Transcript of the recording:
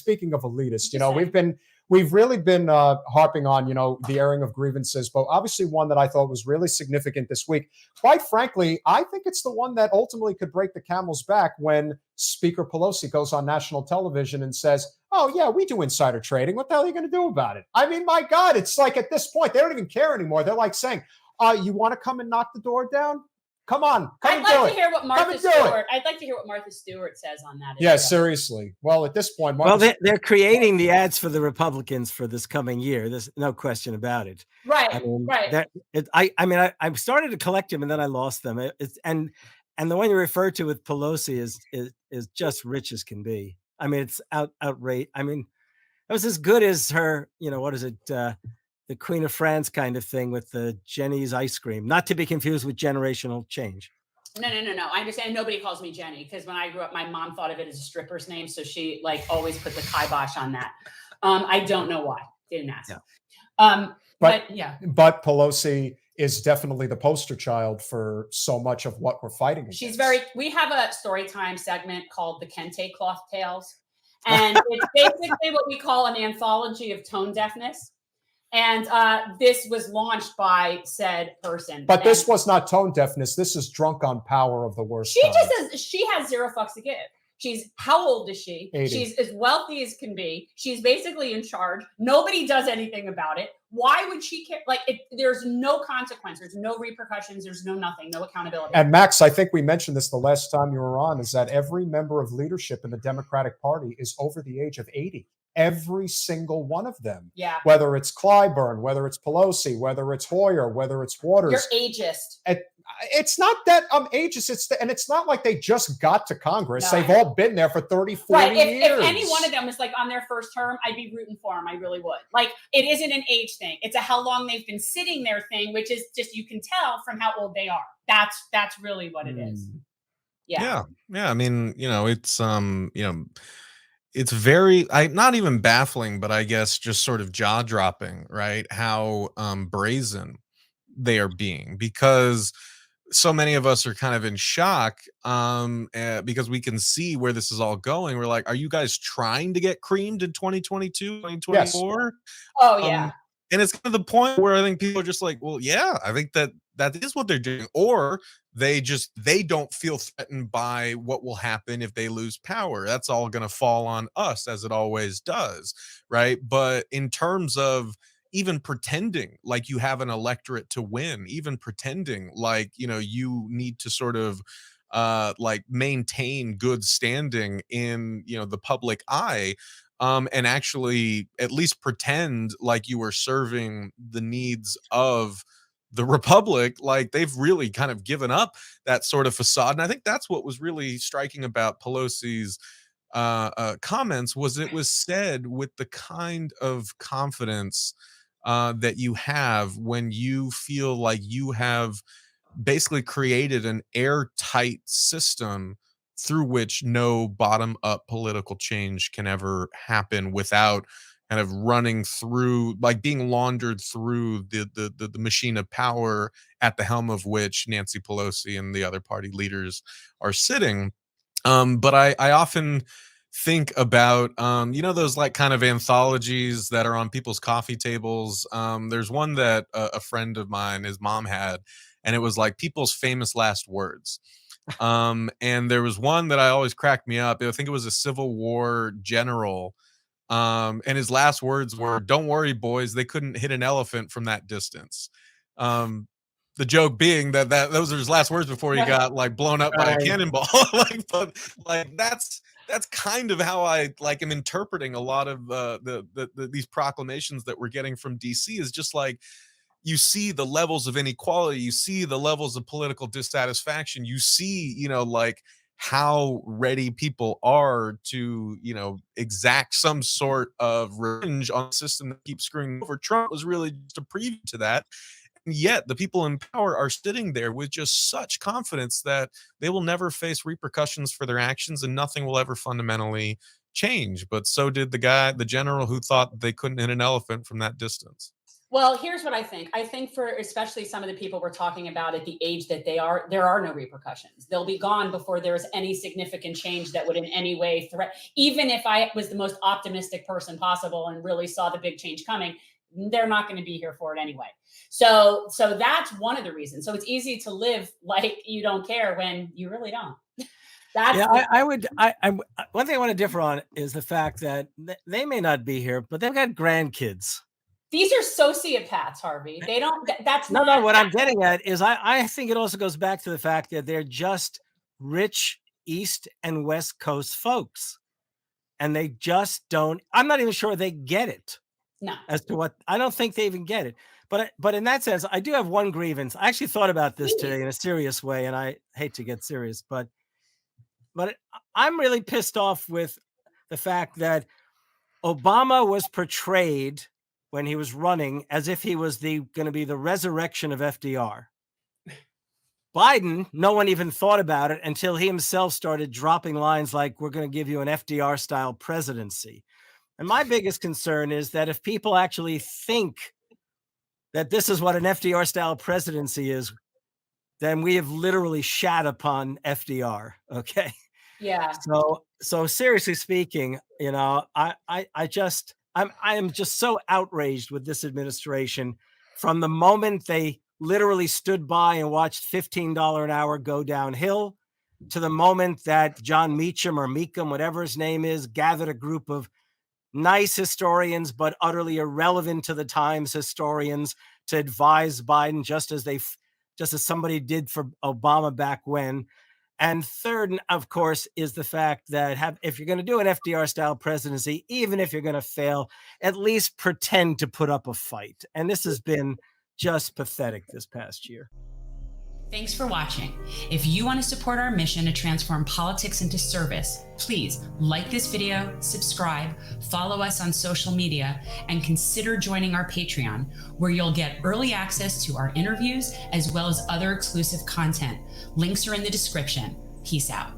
speaking of elitist, we've really been harping on, the airing of grievances, but obviously one that I thought was really significant this week. Quite frankly, I think it's the one that ultimately could break the camel's back when Speaker Pelosi goes on national television and says, "Oh yeah, we do insider trading. What the hell are you going to do about it?" I mean, my God, it's like at this point they don't even care anymore. They're like saying, "You want to come and knock the door down? Come on, I'd like to hear what Martha Stewart. I'd like to hear what Martha Stewart says on that. Yeah, seriously. Well, at this point, they're creating the ads for the Republicans for this coming year. There's no question about it. Right, right. I started to collect them and then I lost them. And the one you referred to with Pelosi is just rich as can be. I mean, it's outrageous. I mean, it was as good as her. What is it? The Queen of France kind of thing with the Jenny's ice cream, not to be confused with generational change. No. I understand. Nobody calls me Jenny because when I grew up, my mom thought of it as a stripper's name. So she always put the kibosh on that. I don't know why. Didn't ask. Yeah. But Pelosi is definitely the poster child for so much of what we're fighting against. We have a story time segment called the Kente Cloth Tales. And it's basically what we call an anthology of tone deafness. And this was launched by said person. But this was not tone deafness. This is drunk on power of the worst. She has zero fucks to give. How old is she? 80. She's as wealthy as can be. She's basically in charge. Nobody does anything about it. Why would she care? There's no consequence. There's no repercussions. There's no nothing, no accountability. And Max, I think we mentioned this the last time you were on, is that every member of leadership in the Democratic Party is over the age of 80. Every single one of them. Yeah. Whether it's Clyburn, whether it's Pelosi, whether it's Hoyer, whether it's Waters. You're ageist. It's not that I'm ageist. And it's not like they just got to Congress. No, They've all been there for 30, 40 years. If any one of them was on their first term, I'd be rooting for them. I really would. It isn't an age thing. It's a how long they've been sitting there thing, which is just, you can tell from how old they are. That's really what it is. Yeah. I mean, it's very, not even baffling, but I guess just sort of jaw dropping, right? How brazen they are being, because so many of us are kind of in shock because we can see where this is all going. We're like, are you guys trying to get creamed in 2022, 2024? Yes. Oh, yeah. And it's kind of the point where I think people are just like, well, yeah, I think that is what they're doing. Or they don't feel threatened by what will happen if they lose power. That's all going to fall on us, as it always does, right? But in terms of even pretending like you have an electorate to win, even pretending like, you need to sort of maintain good standing in, the public eye, and actually at least pretend like you are serving the needs of the republic. They've really kind of given up that sort of facade. And I think that's what was really striking about Pelosi's comments, was it was said with the kind of confidence that you have when you feel like you have basically created an airtight system through which no bottom-up political change can ever happen without kind of running through, being laundered through the machine of power at the helm of which Nancy Pelosi and the other party leaders are sitting. But I often think about, those kind of anthologies that are on people's coffee tables. There's one that a friend of mine, his mom had, and it was people's famous last words. And there was one that I always cracked me up. I think it was a Civil War general. And his last words were, "Don't worry, boys, they couldn't hit an elephant from that distance." The joke being that those are his last words before he got blown up by a cannonball. That's kind of how I am interpreting a lot of these proclamations that we're getting from DC, is just you see the levels of inequality, you see the levels of political dissatisfaction, you see, how ready people are to, exact some sort of revenge on a system that keeps screwing over. Trump was really just a preview to that. And yet the people in power are sitting there with just such confidence that they will never face repercussions for their actions and nothing will ever fundamentally change. But so did the general who thought they couldn't hit an elephant from that distance. Well, here's what I think. I think for especially some of the people we're talking about at the age that they are, there are no repercussions. They'll be gone before there is any significant change that would in any way threat. Even if I was the most optimistic person possible and really saw the big change coming, they're not going to be here for it anyway. So that's one of the reasons. So it's easy to live like you don't care when you really don't. That's Yeah, the, I would. One thing I want to differ on is the fact that they may not be here, but they've got grandkids. these are sociopaths, Harvey. They don't. That's No, no. not. What I'm getting at is I think it also goes back to the fact that they're just rich East and West Coast folks, and they just don't. I'm not even sure they get it No. as to what. I don't think they even get it. But in that sense, I do have one grievance. I actually thought about this today in a serious way, and I hate to get serious, but I'm really pissed off with the fact that Obama was portrayed when he was running as if he was going to be the resurrection of FDR. Biden, no one even thought about it until he himself started dropping lines like, "We're going to give you an FDR style presidency." And my biggest concern is that if people actually think that this is what an FDR style presidency is, then we have literally shat upon FDR. Okay. Yeah. So seriously speaking, I am just so outraged with this administration from the moment they literally stood by and watched $15 an hour go downhill to the moment that John Meacham or Meekum, whatever his name is, gathered a group of nice historians, but utterly irrelevant to the times historians to advise Biden, just as somebody did for Obama back when. And third, of course, is the fact that if you're going to do an FDR style presidency, even if you're going to fail, at least pretend to put up a fight. And this has been just pathetic this past year. Thanks for watching. If you want to support our mission to transform politics into service, please like this video, subscribe, follow us on social media, and consider joining our Patreon, where you'll get early access to our interviews as well as other exclusive content. Links are in the description. Peace out.